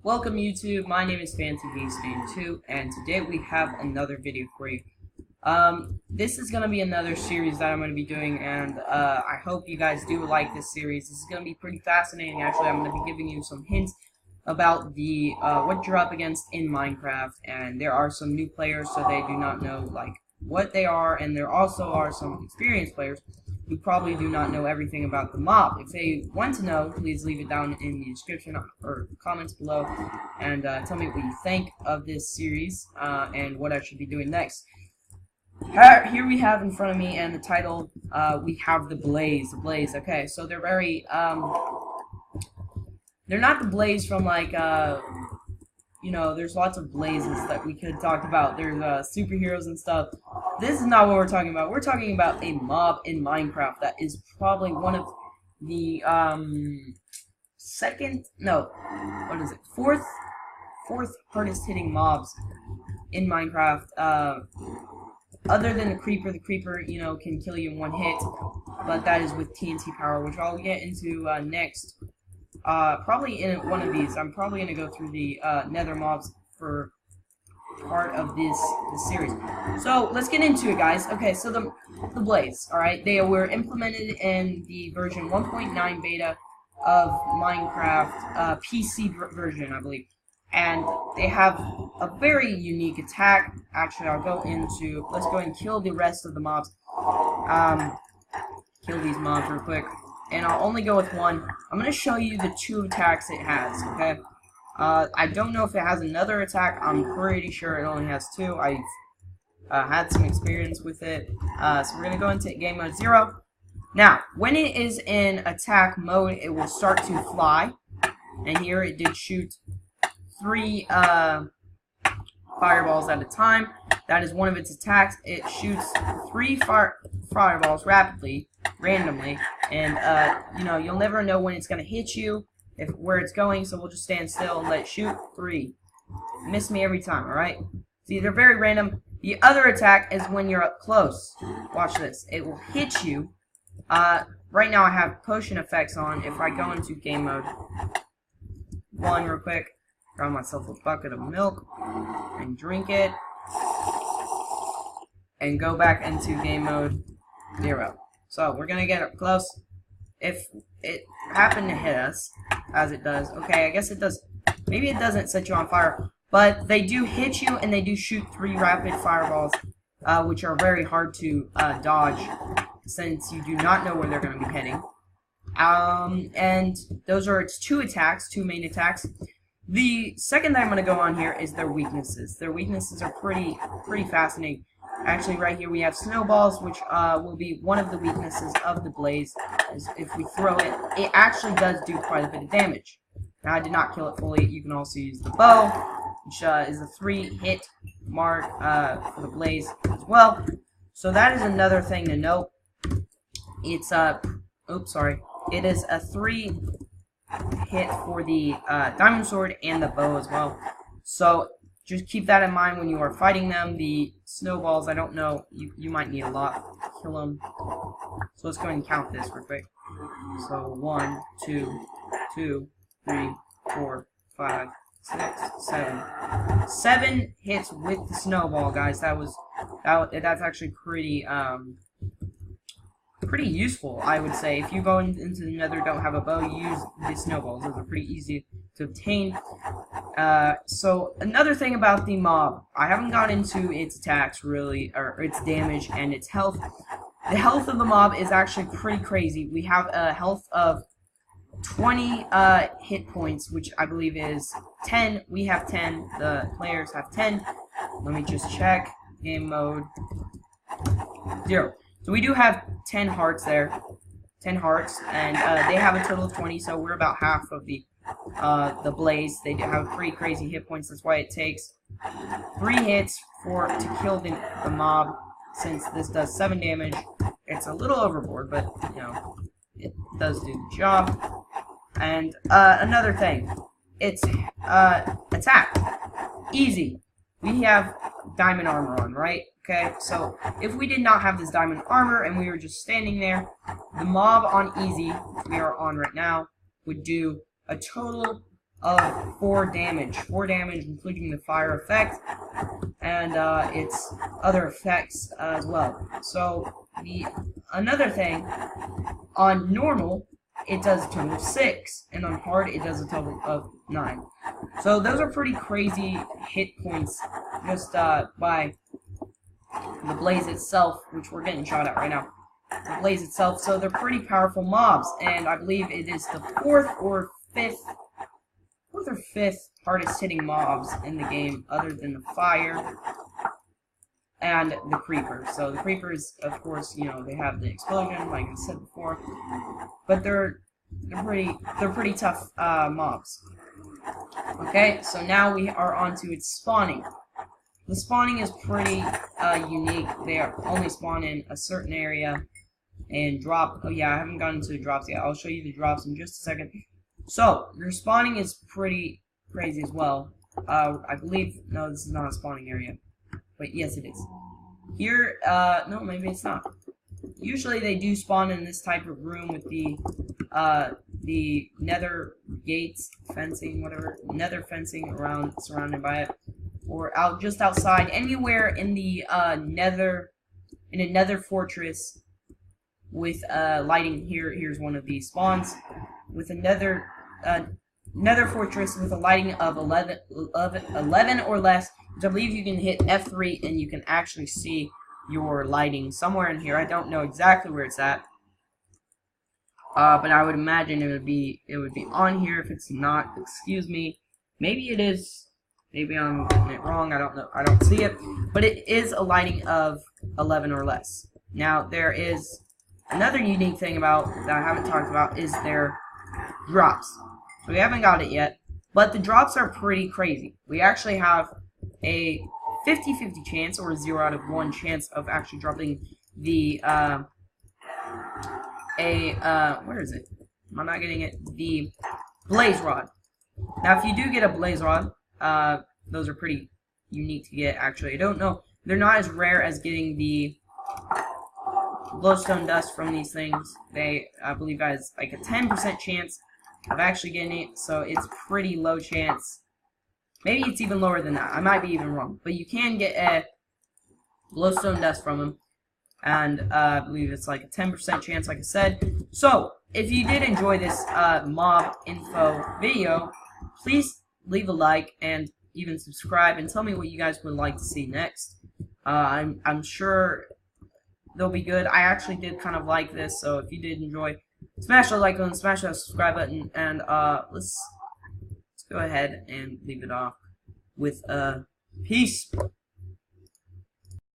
Welcome YouTube, my name is FancyGameStream2, and today we have another video for you. This is going to be another series that I'm going to be doing, and I hope you guys do like this series. This is going to be pretty fascinating. Actually, I'm going to be giving you some hints about the what you're up against in Minecraft, and there are some new players, so they do not know like what they are, and there also are some experienced players who probably do not know everything about the mob. If they want to know, please leave it down in the description or comments below, and tell me what you think of this series and what I should be doing next. Here we have in front of me, and the title, we have the Blaze. The Blaze. Okay, so they're very they're not the Blaze from like you know, there's lots of blazes that we could talk about. There's superheroes and stuff. This is not what we're talking about. We're talking about a mob in Minecraft that is probably one of the fourth hardest hitting mobs in Minecraft. Other than the Creeper. The Creeper, you know, can kill you in one hit, but that is with TNT power, which I'll get into next. Probably in one of these. I'm probably gonna go through the Nether mobs for part of this series. So let's get into it, guys. Okay, so the Blaze. All right, they were implemented in the version 1.9 beta of Minecraft PC version, I believe, and they have a very unique attack. Actually, I'll go into. Let's go and kill the rest of the mobs. Kill these mobs real quick. And I'll only go with one. I'm going to show you the two attacks it has, okay? I don't know if it has another attack. I'm pretty sure it only has two. I've had some experience with it. So we're going to go into game mode 0. Now, when it is in attack mode, it will start to fly. And here it did shoot 3 fireballs at a time. That is one of its attacks. It shoots 3 fireballs randomly, and you know, you'll never know when it's gonna hit you, where it's going, so we'll just stand still and let it shoot. 3. Miss me every time, alright? See, they're very random. The other attack is when you're up close. Watch this. It will hit you. Right now I have potion effects on. If I go into game mode 1 real quick, grab myself a bucket of milk and drink it, and go back into game mode 0. So we're gonna get up close. If it happened to hit us, as it does, okay, I guess it does. Maybe it doesn't set you on fire, but they do hit you, and they do shoot 3 rapid fireballs, which are very hard to dodge, since you do not know where they're gonna be heading. And those are its 2 attacks, 2 main attacks. The second that I'm gonna go on here is their weaknesses. Their weaknesses are pretty fascinating. Actually, right here we have snowballs, which will be one of the weaknesses of the Blaze. Is if we throw it, it actually does do quite a bit of damage. Now, I did not kill it fully. You can also use the bow, which is a 3-hit mark for the Blaze as well. So that is another thing to note. It's it is a 3-hit for the diamond sword and the bow as well. So just keep that in mind when you are fighting them. The snowballs, I don't know, you might need a lot to kill them. So let's go ahead and count this real quick. So 1, 2, 3, 4, 5, 6, 7. 7 hits with the snowball, guys. That's actually pretty useful, I would say. If you go into the Nether, don't have a bow, you use the snowballs. Those are pretty easy to obtain. So another thing about the mob, I haven't got into its attacks really, or its damage and its health. The health of the mob is actually pretty crazy. We have a health of 20 hit points, which I believe is 10. We have 10. The players have 10. Let me just check. Game mode 0. So we do have 10 hearts there. 10 hearts, and they have a total of 20, so we're about half of the Blaze. They do have pretty crazy hit points. That's why it takes 3 hits to kill the mob. Since this does 7 damage, it's a little overboard, but you know, it does do the job. And another thing, it's attack. Easy. We have diamond armor on, right? Okay, so if we did not have this diamond armor and we were just standing there, the mob on easy, which we are on right now, would do a total of 4 damage. 4 damage, including the fire effect, and its other effects as well. So, another thing, on normal, it does a total of 6, and on hard, it does a total of 9. So, those are pretty crazy hit points, just by the blaze itself, which we're getting shot at right now. The blaze itself, so they're pretty powerful mobs, and I believe it is the fourth or fifth hardest hitting mobs in the game, other than the fire and the creepers. So the creepers, of course, you know, they have the explosion, like I said before, but they're pretty tough mobs. Okay, so now we are on to its spawning. The spawning is pretty unique. They only spawn in a certain area and drop. Oh yeah, I haven't gotten to the drops yet. I'll show you the drops in just a second. So, your spawning is pretty crazy as well. I believe, no, this is not a spawning area. Wait, yes it is. Here, no, maybe it's not. Usually they do spawn in this type of room with the nether gates, fencing, whatever, nether fencing around, surrounded by it. Or just outside, anywhere in the in a nether fortress with lighting. Here's one of these spawns with a nether fortress with a lighting of 11 or less, which I believe you can hit F3 and you can actually see your lighting somewhere in here. I don't know exactly where it's at, but I would imagine it would be on here. If it's not, excuse me. Maybe it is. Maybe I'm getting it wrong. I don't know. I don't see it, but it is a lighting of 11 or less. Now there is another unique thing about that I haven't talked about is their drops. So we haven't got it yet, but the drops are pretty crazy. We actually have a 50-50 chance, or a 0 out of 1 chance of actually dropping the where is it? I'm not getting it. The blaze rod. Now, if you do get a blaze rod, those are pretty unique to get. Actually, I don't know. They're not as rare as getting the glowstone dust from these things. They, I believe, has like a 10% chance of actually getting it, so it's pretty low chance. Maybe it's even lower than that. I might be even wrong, but you can get a glowstone dust from them, and I believe it's like a 10% chance, like I said. So, if you did enjoy this mob info video, please leave a like and even subscribe, and tell me what you guys would like to see next. I'm sure they'll be good. I actually did kind of like this, so if you did enjoy, smash the like button, smash that subscribe button, and let's go ahead and leave it off with peace.